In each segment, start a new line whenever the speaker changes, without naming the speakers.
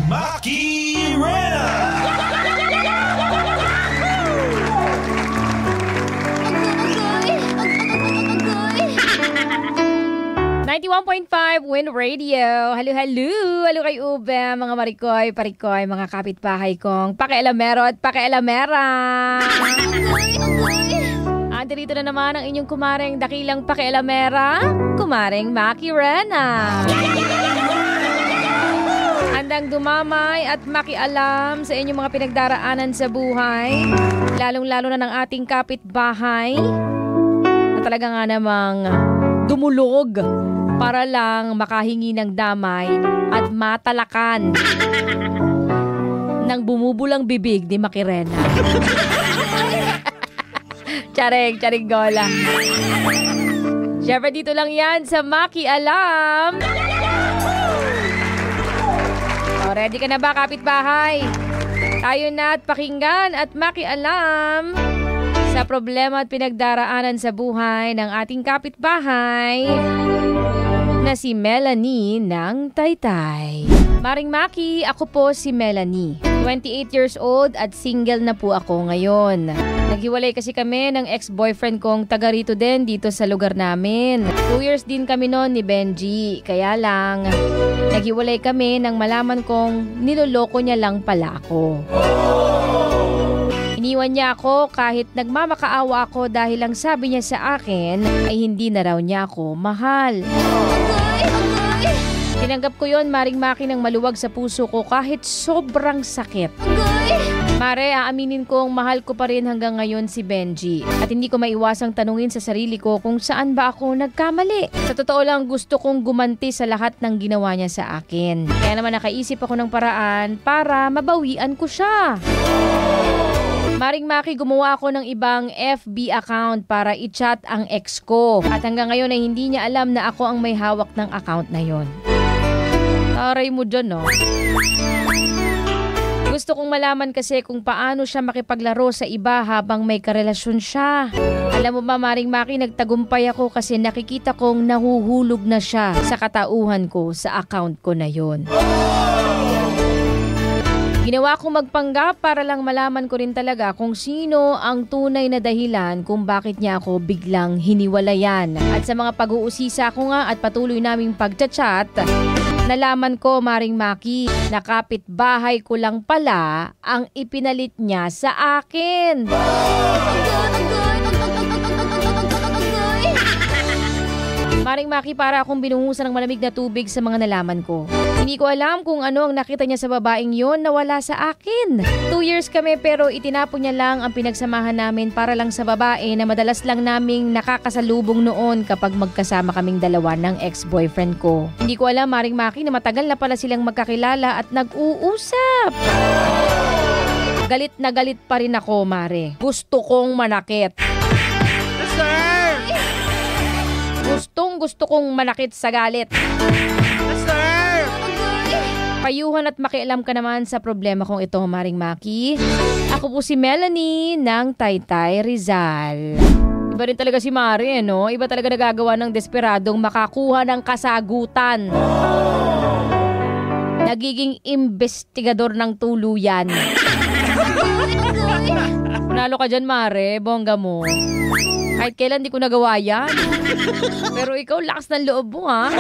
Maki Rena!
91.5 Win Radio. Halo, halo. Halo kay Ube, mga marikoy, parikoy, mga kapitbahay kong pakialamero at pakialamera. Dito na naman ang inyong kumareng dakilang pakialamera, kumareng Maki Rena. Handang dumamay at makialam sa inyong mga pinagdaraanan sa buhay, lalong-lalo na ng ating kapitbahay na talaga nga namang dumulog para lang makahingi ng damay at matalakan ng bumubulang bibig ni Maki Rena. Charing gola. Siyempre dito lang yan sa Maki Alam. O, ready ka na ba, kapitbahay? Tayo na at pakinggan at Maki Alam sa problema at pinagdaraanan sa buhay ng ating kapitbahay na si Melanie ng Taytay. Maring Maki, ako po si Melanie. 28 years old at single na po ako ngayon. Naghiwalay kasi kami ng ex-boyfriend kong taga rito din dito sa lugar namin. 2 years din kami noon ni Benji. Kaya lang, naghiwalay kami nang malaman kong niloloko niya lang pala ako. Iniwan niya ako kahit nagmamakaawa ako dahil lang sabi niya sa akin ay hindi na raw niya ako mahal. Tinanggap ko yon, Maring Maki, ng maluwag sa puso ko kahit sobrang sakit. Mare, aaminin kong mahal ko pa rin hanggang ngayon si Benji. At hindi ko maiwasang tanungin sa sarili ko kung saan ba ako nagkamali. Sa totoo lang, gusto kong gumanti sa lahat ng ginawa niya sa akin. Kaya naman nakaisip ako ng paraan para mabawian ko siya. Maring Maki, gumawa ako ng ibang FB account para i-chat ang ex ko. At hanggang ngayon ay hindi niya alam na ako ang may hawak ng account na yon. Taray mo dyan, no? Gusto kong malaman kasi kung paano siya makipaglaro sa iba habang may karelasyon siya. Alam mo ba, Maring Maki, nagtagumpay ako kasi nakikita kong nahuhulog na siya sa katauhan ko sa account ko na yon. Ginawa kong magpanggap para lang malaman ko rin talaga kung sino ang tunay na dahilan kung bakit niya ako biglang hiniwalayan. At sa mga pag-uusisa ko nga at patuloy naming pagchat-chat, nalaman ko, Maring Maki, na kapitbahay ko lang pala ang ipinalit niya sa akin. Maring Maki, para akong binuhusan ng malamig na tubig sa mga nalaman ko. Hindi ko alam kung ano ang nakita niya sa babaeng yon na wala sa akin. 2 years kami pero itinapon niya lang ang pinagsamahan namin para lang sa babae na madalas lang naming nakakasalubong noon kapag magkasama kaming dalawa ng ex-boyfriend ko. Hindi ko alam, Maring Maki, na matagal na pala silang magkakilala at nag-uusap. Galit na galit pa rin ako, Mare. Gusto kong manakit. Gusto kong manakit sa galit. Sir! Payuhan at makialam ka naman sa problema kong ito, Maring Maki. Ako po si Melanie ng Taytay, Rizal. Iba rin talaga si Mari, no? Iba talaga nagagawa ng desperadong makakuha ng kasagutan. Nagiging investigador ng tuluyan. Nalo ka dyan, Mare. Bongga mo. Kahit kailan di ko nagawa yan. Pero ikaw, lakas ng loob mo, ha?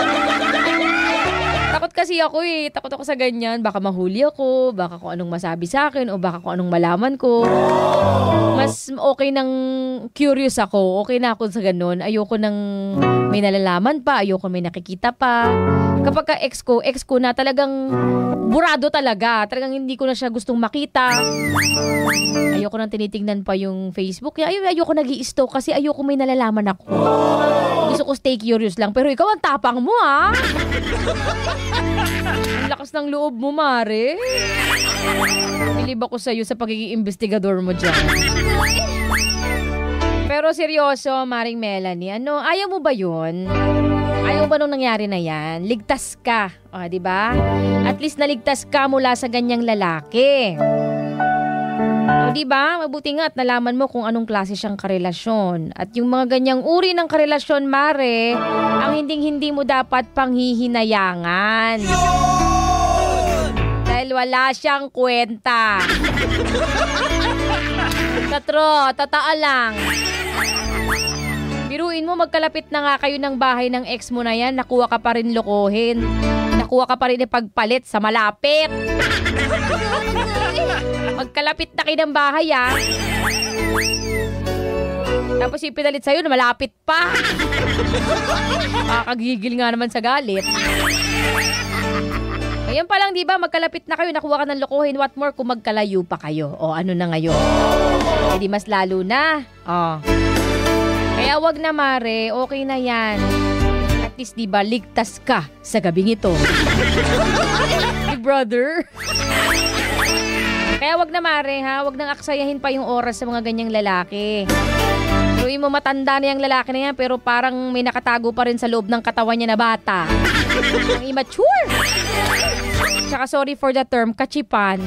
Takot kasi ako eh. Takot ako sa ganyan. Baka mahuli ako, baka kung anong masabi sa akin, o baka kung anong malaman ko. Mas okay nang curious ako. Okay na ako sa ganun. Ayoko nang may nalalaman pa. Ayoko may nakikita pa. Kapag ka ex ko na talagang burado talaga. Talagang hindi ko na siya gustong makita. Ayoko nang tinitingnan pa yung Facebook. Ayoko nag-i-stalk kasi ayoko may nalalaman ako. Gusto ko stay curious lang. Pero ikaw ang tapang mo, ha? Ang lakas ng loob mo, Mare. Bilib ako sa'yo sa pagiging investigador mo dyan. Pero seryoso, Maring Melanie, ayaw mo ba yun? Ayaw ba nung nangyari na yan? Ligtas ka, di ba? At least naligtas ka mula sa ganyang lalaki. O di ba? Mabuti nga at nalaman mo kung anong klase siyang karelasyon. At yung mga ganyang uri ng karelasyon, Mare, ang hindi mo dapat panghihinayangan. Dahil Dahil wala siyang kwenta. Totoo lang. Biruin mo, magkalapit na nga kayo ng bahay ng ex mo na yan, nakuha ka pa rin lokohin. Nakuha ka pa rin ipagpalit sa malapit. Magkalapit na kayo ng bahay, ah. Tapos ipinalit sa'yo na malapit pa. Kakagigil nga naman sa galit. Ngayon pa lang, di ba, magkalapit na kayo, nakuha ka ng lokohin. What more kung magkalayo pa kayo? O ano na ngayon? Eh di mas lalo na. O. Kaya wag na, Mare. Okay na yan. At least, di ba, ligtas ka sa gabing ito. Big brother. Kaya wag na, Mare, ha? Wag nang aksayahin pa yung oras sa mga ganyang lalaki. Tuloy mo, matanda na yung lalaki na yan, pero parang may nakatago pa rin sa loob ng katawan niya na bata. Ang immature. Tsaka sorry for the term, kachipan.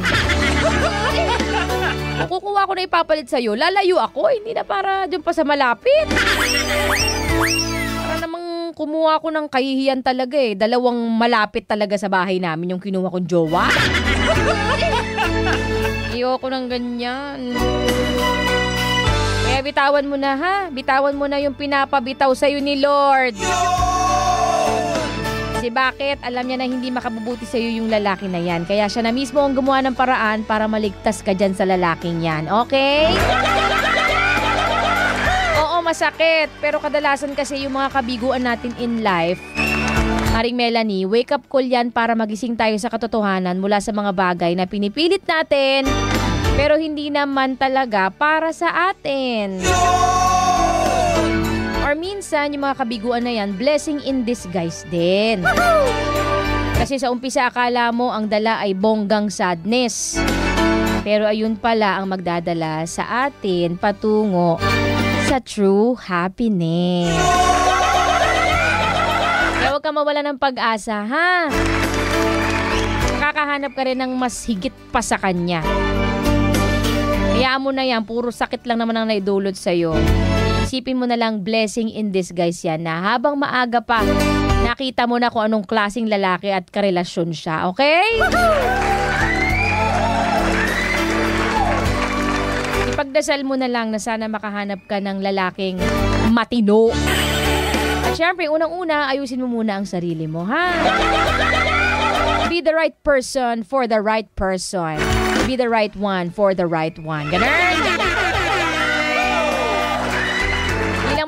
Kung kukuha ko na ipapalit sa'yo, lalayo ako. Hindi na para dun pa sa malapit. Para namang kumuha ko ng kahihiyan talaga eh. 2 malapit talaga sa bahay namin yung kinuha kong jowa. Ayoko ng ganyan. Kaya bitawan mo na, ha? Bitawan mo na yung pinapabitaw sa'yo ni Lord. Kasi bakit? Alam niya na hindi makabubuti sa'yo yung lalaki na yan. Kaya siya na mismo ang gumawa ng paraan para maligtas ka dyan sa lalaking yan. Okay? Oo, masakit. Pero kadalasan kasi yung mga kabiguan natin in life, Maring Melanie, wake up call yan para magising tayo sa katotohanan mula sa mga bagay na pinipilit natin, pero hindi naman talaga para sa atin. Or minsan, yung mga kabiguan na yan, blessing in disguise din. Kasi sa umpisa, akala mo ang dala ay bonggang sadness. Pero ayun pala ang magdadala sa atin patungo sa true happiness. Kaya huwag ka mawala ng pag-asa, ha? Kakahanap ka rin ng mas higit pa sa kanya. Hayaan mo na yan, puro sakit lang naman ang naidulot sa'yo. Isipin mo na lang blessing in disguise yan na habang maaga pa, nakita mo na kung anong klaseng lalaki at karelasyon siya, okay? Ipagdasal mo na lang na sana makahanap ka ng lalaking matino. At syempre, unang-una, ayusin mo muna ang sarili mo, ha? Be the right person for the right person. Be the right one for the right one. Ganun?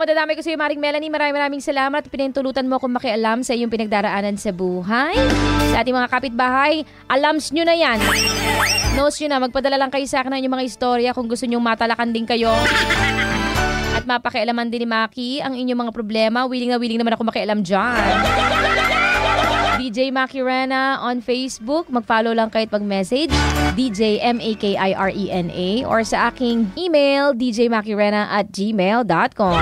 Madadamay ko sa iyo, Maring Melanie. Maraming salamat. Pinintulutan mo akong makialam sa iyong pinagdaraanan sa buhay. Sa ating mga kapitbahay, alams nyo na yan. Knows nyo na, magpadala lang kayo sa akin ng inyong mga istorya kung gusto nyong matalakan din kayo. At mapakialaman din ni Maki ang inyong mga problema. Willing naman ako makialam dyan. DJ Maki Rena on Facebook. Mag-follow lang kayo at mag-message. DJ Makirena or sa aking email djmakirena@gmail.com.